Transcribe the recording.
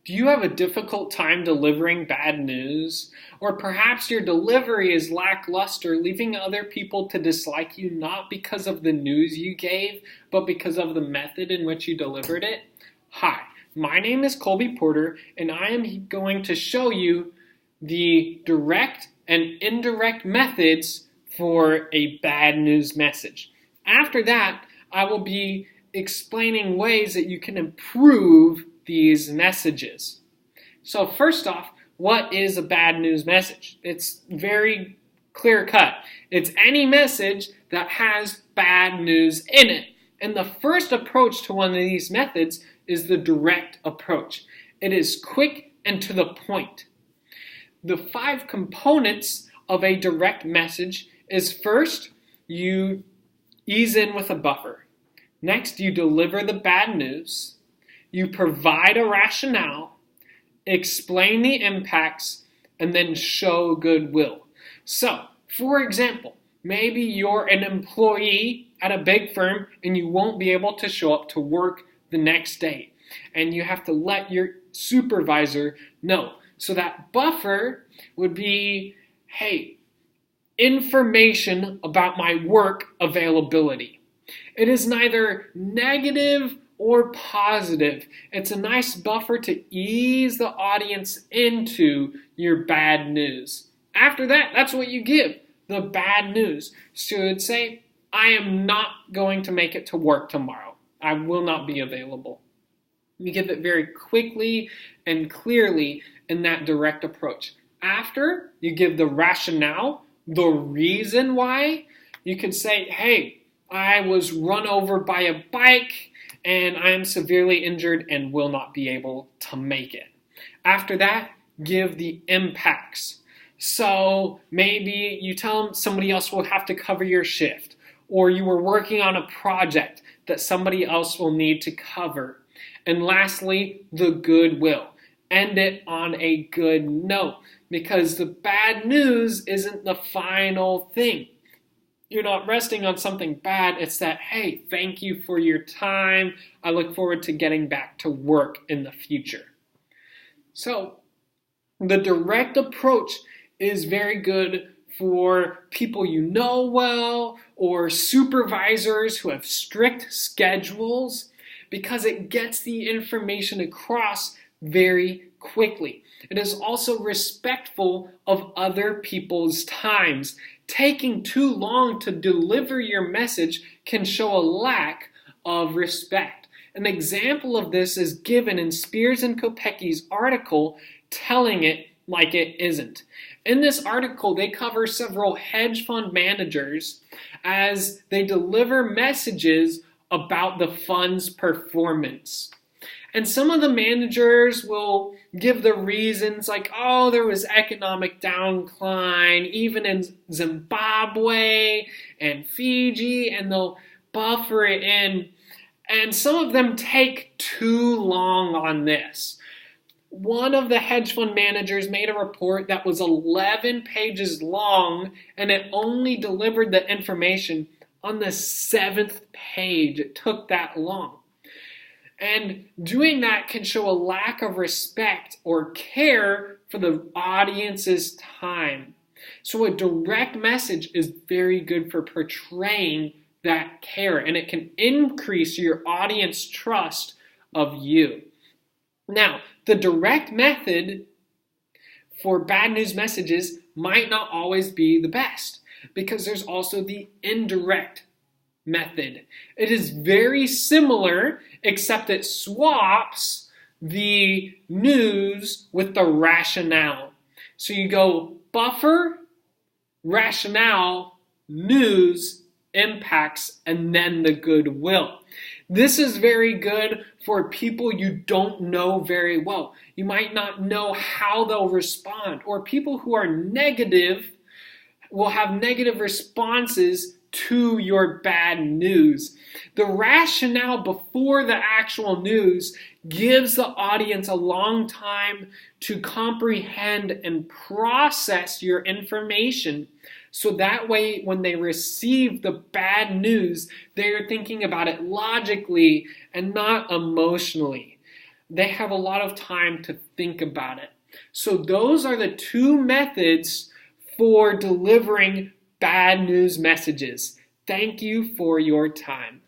Do you have a difficult time delivering bad news? Or perhaps your delivery is lackluster, leaving other people to dislike you not because of the news you gave, but because of the method in which you delivered it? Hi, my name is Colby Porter, and I am going to show you the direct and indirect methods for a bad news message. After that, I will be explaining ways that you can improve these messages. So first off, what is a bad news message? It's very clear cut. It's any message that has bad news in it. And the first approach to one of these methods is the direct approach. It is quick and to the point. The 5 components of a direct message is first, you ease in with a buffer. Next, you deliver the bad news. You provide a rationale, explain the impacts, and then show goodwill. So, for example, maybe you're an employee at a big firm and you won't be able to show up to work the next day. And you have to let your supervisor know. So that buffer would be, hey, information about my work availability. It is neither negative or positive. It's a nice buffer to ease the audience into your bad news. After that, that's what you give, the bad news. So you would say, I am not going to make it to work tomorrow. I will not be available. You give it very quickly and clearly in that direct approach. After, you give the rationale, the reason why. You could say, hey, I was run over by a bike and I am severely injured and will not be able to make it. After that, give the impacts. So maybe you tell them somebody else will have to cover your shift, or you were working on a project that somebody else will need to cover. And lastly, the goodwill. End it on a good note, because the bad news isn't the final thing. You're not resting on something bad. It's that, hey, thank you for your time. I look forward to getting back to work in the future. So the direct approach is very good for people you know well or supervisors who have strict schedules, because it gets the information across very quickly. It is also respectful of other people's times. Taking too long to deliver your message can show a lack of respect. An example of this is given in Spears and Kopecky's article, Telling It Like It Isn't. In this article, they cover several hedge fund managers as they deliver messages about the fund's performance. And some of the managers will give the reasons like, oh, there was economic downcline, even in Zimbabwe and Fiji, and they'll buffer it in. And some of them take too long on this. One of the hedge fund managers made a report that was 11 pages long, and it only delivered the information on the 7th page. It took that long. And doing that can show a lack of respect or care for the audience's time. So a direct message is very good for portraying that care, and it can increase your audience trust of you. Now, the direct method for bad news messages might not always be the best, because there's also the indirect method. It is very similar, except it swaps the news with the rationale. So you go buffer, rationale, news, impacts, and then the goodwill. This is very good for people you don't know very well. You might not know how they'll respond, or people who are negative will have negative responses to your bad news. The rationale before the actual news gives the audience a long time to comprehend and process your information. So that way, when they receive the bad news, they are thinking about it logically and not emotionally. they have a lot of time to think about it. So those are the two methods for delivering bad news messages. Thank you for your time.